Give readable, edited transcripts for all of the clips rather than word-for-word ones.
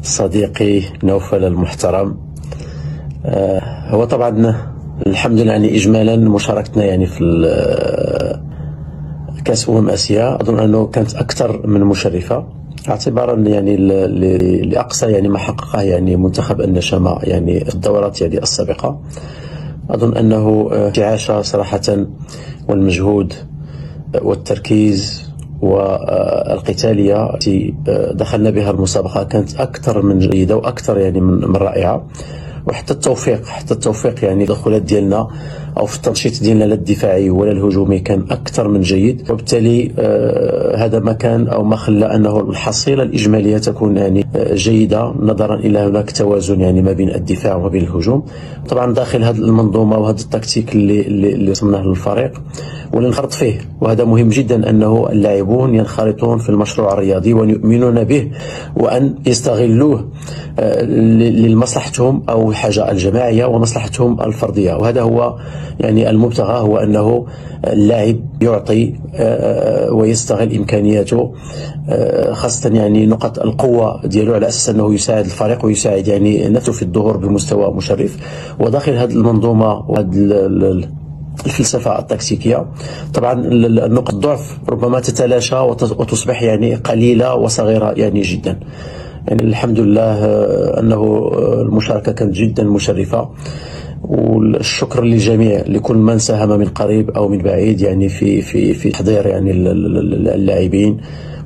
صديقي نوفل المحترم. هو طبعا الحمد لله يعني إجمالا مشاركتنا يعني في كأس آسيا أظن أنه كانت أكثر من مشرفة، اعتبارا يعني لأقصى يعني ما حققه يعني منتخب النشامة يعني في الدورات يعني السابقة. أظن أنه انتعاشة صراحة والمجهود والتركيز والقتالية التي دخلنا بها المسابقة كانت أكثر من جيدة وأكثر يعني من رائعة. وحتى التوفيق يعني الدخولات ديالنا او في التنشيط ديالنا لا الدفاعي ولا الهجومي كان اكثر من جيد، وبالتالي هذا ما كان او ما خلى انه الحصيله الاجماليه تكون يعني جيده، نظرا الى هناك توازن يعني ما بين الدفاع وما بين الهجوم. طبعا داخل هذه المنظومه وهذا التكتيك اللي رسمناه للفريق واللي نخرط فيه، وهذا مهم جدا انه اللاعبون ينخرطون في المشروع الرياضي وان يؤمنون به وان يستغلوه لمصلحتهم او الحاجه الجماعيه ومصلحتهم الفرديه. وهذا هو يعني المبتغى، هو انه اللاعب يعطي ويستغل امكانياته، خاصه يعني نقط القوه ديالو، على اساس انه يساعد الفريق ويساعد يعني نفسه في الظهور بمستوى مشرف. وداخل هذه المنظومه وهذه الفلسفة التكتيكية طبعا نقط الضعف ربما تتلاشى وتصبح يعني قليلة وصغيرة يعني جدا. يعني الحمد لله أنه المشاركة كانت جدا مشرفة، والشكر للجميع لكل من ساهم من قريب أو من بعيد يعني في تحضير يعني اللاعبين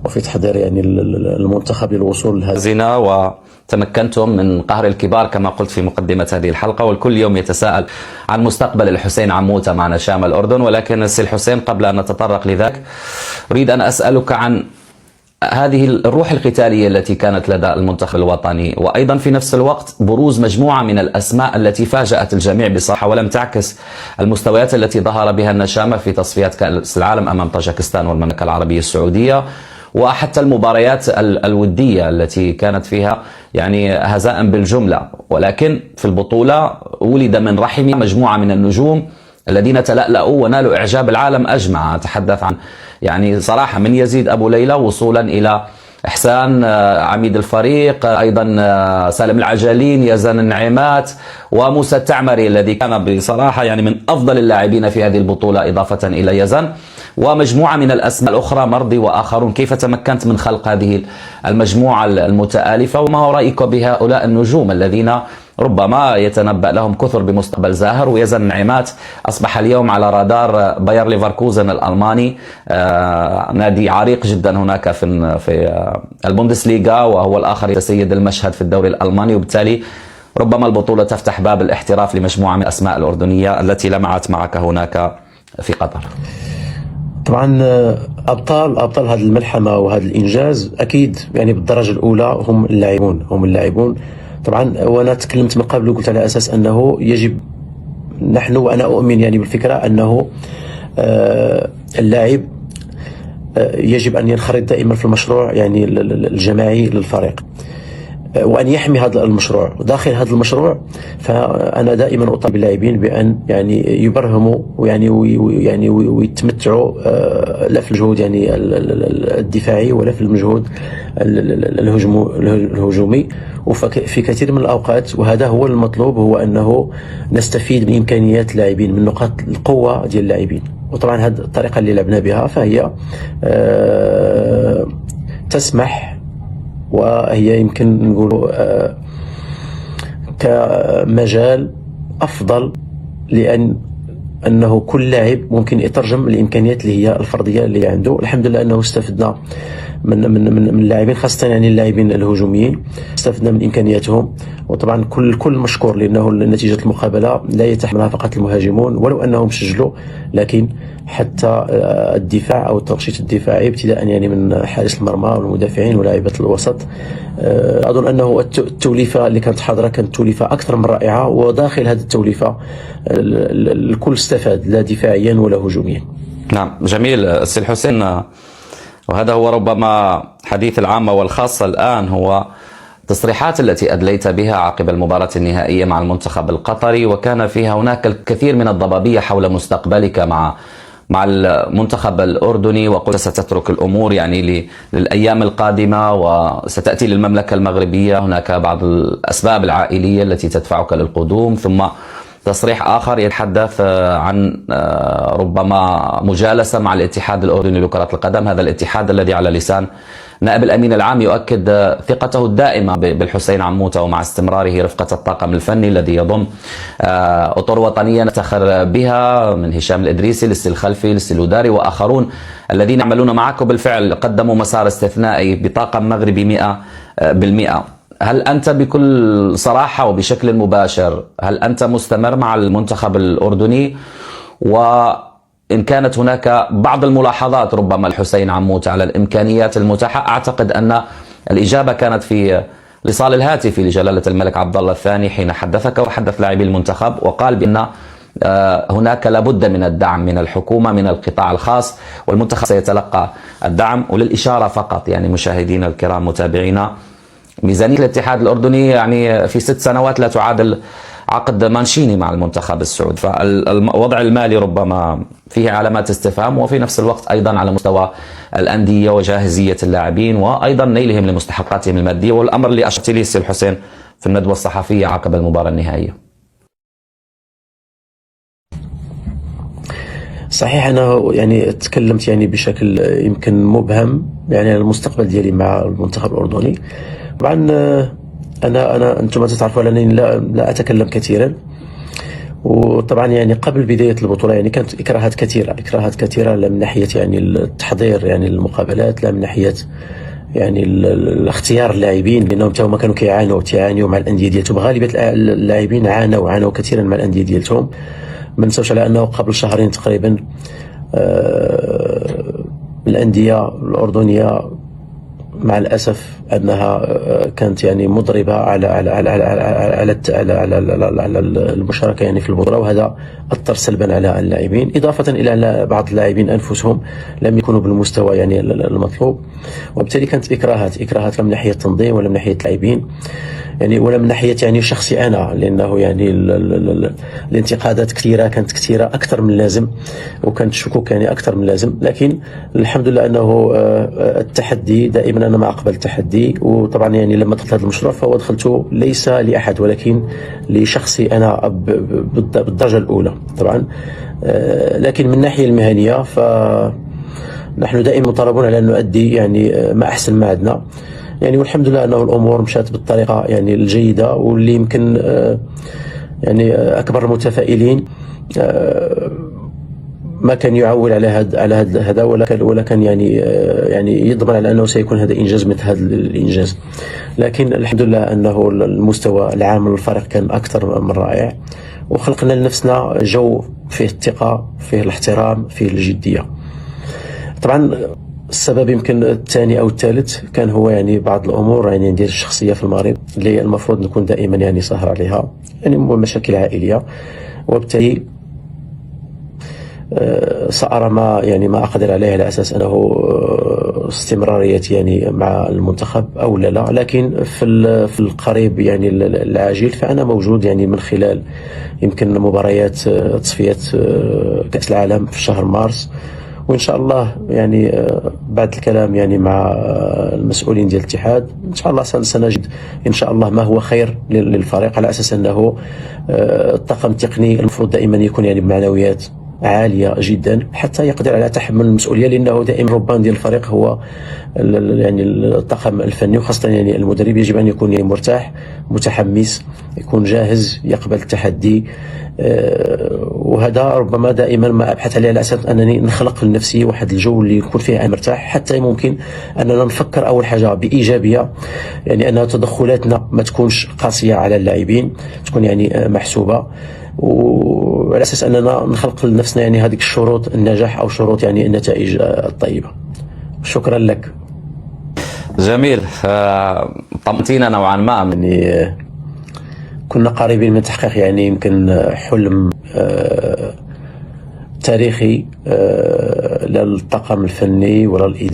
وفي تحضير يعني المنتخب للوصول لهذا. وتمكنتم من قهر الكبار كما قلت في مقدمة هذه الحلقة، والكل يوم يتساءل عن مستقبل الحسين عموتة مع نشام الأردن. ولكن سي الحسين، قبل أن نتطرق لذلك أريد أن أسألك عن هذه الروح القتالية التي كانت لدى المنتخب الوطني، وأيضا في نفس الوقت بروز مجموعة من الأسماء التي فاجأت الجميع بصراحة ولم تعكس المستويات التي ظهر بها النشامة في تصفيات كأس العالم أمام طاجكستان والمملكة العربية السعودية، وحتى المباريات الودية التي كانت فيها يعني هزاء بالجملة. ولكن في البطولة ولد من رحم مجموعة من النجوم الذين تلألأوا ونالوا إعجاب العالم أجمع. أتحدث عن يعني صراحة من يزيد أبو ليلى وصولا إلى إحسان عميد الفريق، أيضا سالم العجلين، يزن النعيمات، وموسى التعمري الذي كان بصراحة يعني من أفضل اللاعبين في هذه البطولة إضافة إلى يزن، ومجموعة من الأسماء الأخرى، مرضي وآخرون. كيف تمكنت من خلق هذه المجموعة المتآلفة، وما هو رأيك بهؤلاء النجوم الذين ربما يتنبأ لهم كثر بمستقبل زاهر؟ ويزن النعيمات أصبح اليوم على رادار باير ليفركوزن الألماني، نادي عريق جدا هناك في البوندسليغا، وهو الآخر يتسيد المشهد في الدوري الألماني. وبالتالي ربما البطولة تفتح باب الاحتراف لمجموعة من الأسماء الأردنية التي لمعت معك هناك في قطر. طبعا ابطال هذه الملحمه وهذا الانجاز اكيد يعني بالدرجه الاولى هم اللاعبون. طبعا وانا تكلمت من قبل وقلت على اساس انه يجب نحن، وانا اؤمن يعني بالفكره انه اللاعب يجب ان ينخرط دائما في المشروع يعني الجماعي للفريق، وأن يحمي هذا المشروع. وداخل هذا المشروع فأنا دائما أطالب اللاعبين بأن يعني يبرهموا ويعني ويتمتعوا لا في المجهود يعني الدفاعي ولا في المجهود الهجومي. وفي كثير من الأوقات، وهذا هو المطلوب، هو أنه نستفيد من إمكانيات اللاعبين، من نقاط القوة ديال اللاعبين. وطبعا هذه الطريقة اللي لعبنا بها فهي تسمح، وهي يمكن نقول كمجال أفضل، أنه كل لاعب ممكن يترجم الإمكانيات اللي هي الفردية اللي عنده. الحمد لله أنه استفدنا من اللاعبين، خاصة يعني اللاعبين الهجوميين، استفدنا من إمكانياتهم. وطبعا كل مشكور، لأنه نتيجة المقابلة لا يتحملها فقط المهاجمون ولو أنهم سجلوا، لكن حتى الدفاع أو التنشيط الدفاعي ابتداء يعني من حارس المرمى والمدافعين ولاعيبة الوسط. أظن أنه التوليفة اللي كانت حاضرة كانت توليفة أكثر من رائعة، وداخل هذه التوليفة الكل استفاد لا دفاعيا ولا هجوميا. نعم، جميل سي الحسين. وهذا هو ربما حديث العامة والخاصة الآن، هو التصريحات التي أدليت بها عقب المباراة النهائية مع المنتخب القطري، وكان فيها هناك الكثير من الضبابية حول مستقبلك مع مع المنتخب الأردني وقلت ستترك الأمور يعني للأيام القادمة وستأتي للمملكة المغربية، هناك بعض الأسباب العائلية التي تدفعك للقدوم، ثم تصريح آخر يتحدث عن ربما مجالسة مع الاتحاد الأردني لكرة القدم، هذا الاتحاد الذي على لسان نائب الأمين العام يؤكد ثقته الدائمة بالحسين عموتة ومع استمراره رفقة الطاقم الفني الذي يضم أطر وطنية نفتخر بها من هشام الإدريسي للسي الخلفي للسي الوداري وآخرون الذين يعملون معك وبالفعل قدموا مسار استثنائي بطاقم مغربي 100%. هل أنت بكل صراحة وبشكل مباشر هل أنت مستمر مع المنتخب الأردني؟ وإن كانت هناك بعض الملاحظات ربما الحسين عموتة على الإمكانيات المتاحة، أعتقد أن الإجابة كانت في الاتصال الهاتفي لجلالة الملك عبد الله الثاني حين حدثك وحدث لاعبي المنتخب وقال بأن هناك لابد من الدعم من الحكومة من القطاع الخاص والمنتخب سيتلقى الدعم. وللإشارة فقط يعني مشاهدينا الكرام متابعينا، ميزانية الاتحاد الأردني يعني في 6 سنوات لا تعادل عقد مانشيني مع المنتخب السعودي، فالوضع المالي ربما فيه علامات استفهام، وفي نفس الوقت أيضا على مستوى الأندية وجاهزية اللاعبين وأيضا نيلهم لمستحقاتهم المادية، والأمر اللي أشرت لي السي الحسين في الندوة الصحفية عقب المباراة النهائية. صحيح أنا يعني تكلمت يعني بشكل يمكن مبهم يعني عن المستقبل ديالي مع المنتخب الأردني. طبعا أنتم تعرفوا أنني لا أتكلم كثيرا، وطبعا يعني قبل بداية البطولة يعني كانت إكراهات كثيرة لا من ناحية يعني التحضير يعني المقابلات، لا من ناحية يعني اختيار اللاعبين، لأنهم هما كانوا تعانوا مع الأندية ديالتهم. غالبية اللاعبين عانوا كثيرا مع الأندية ديالتهم. ما نساوش على أنه قبل شهرين تقريبا الأندية الأردنية مع الأسف أنها كانت يعني مضربة على المشاركة يعني في البطولة، وهذا أثر سلبا على اللاعبين، إضافة إلى أن بعض اللاعبين أنفسهم لم يكونوا بالمستوى يعني المطلوب، وبالتالي كانت إكراهات لا من ناحية التنظيم ولا من ناحية اللاعبين يعني ولا من ناحية يعني شخصي أنا، لأنه يعني الانتقادات كانت كثيرة أكثر من اللازم، وكانت الشكوك يعني أكثر من اللازم. لكن الحمد لله أنه التحدي دائما أنا ما أقبل التحدي، وطبعا يعني لما دخلت هذا المشروع فهو دخلته ليس لأحد ولكن لشخصي أنا بالدرجة الأولى طبعا. لكن من الناحية المهنية فنحن دائما مطالبون على أن نؤدي يعني ما أحسن ما عندنا يعني، والحمد لله أنه الأمور مشات بالطريقة يعني الجيدة، واللي يمكن يعني أكبر المتفائلين ما كان يعول على هذا ولا كان يعني يضمن على أنه سيكون هذا إنجاز مثل هذا الإنجاز. لكن الحمد لله أنه المستوى العام للفريق كان أكثر من رائع، وخلقنا لنفسنا جو فيه الثقة، فيه الاحترام، فيه الجدية. طبعا السبب يمكن الثاني أو الثالث كان هو يعني بعض الأمور يعني ديال الشخصية في المغرب اللي المفروض نكون دائما يعني سهر عليها، يعني مشاكل عائلية، وبالتالي سأرى ما أقدر عليه على أساس أنه استمراريتي يعني مع المنتخب أو لا. لكن في القريب يعني العاجل فأنا موجود يعني من خلال يمكن مباريات تصفيات كأس العالم في شهر مارس، وإن شاء الله يعني بعد الكلام يعني مع المسؤولين ديال الاتحاد إن شاء الله سنجد إن شاء الله ما هو خير للفريق، على أساس أنه الطاقم التقني المفروض دائما يكون يعني بمعنويات عالية جدا حتى يقدر على تحمل المسؤولية، لأنه دائما الربان ديال الفريق هو يعني الطاقم الفني، وخاصة يعني المدرب يجب أن يكون يعني مرتاح متحمس، يكون جاهز يقبل التحدي. وهذا ربما دائما ما أبحث عليه على أساس أنني نخلق لنفسي واحد الجو اللي يكون فيه أنا مرتاح، حتى ممكن أننا نفكر أول حاجة بإيجابية، يعني أن تدخلاتنا ما تكونش قاسية على اللاعبين، تكون يعني محسوبة، وعلى أساس أننا نخلق لنفسنا يعني هذيك الشروط النجاح أو شروط يعني النتائج الطيبة. شكرا لك. جميل، طمأنينا نوعا ما يعني كنا قريبين من تحقيق يعني يمكن حلم تاريخي لا للطاقم الفني ولا الإداري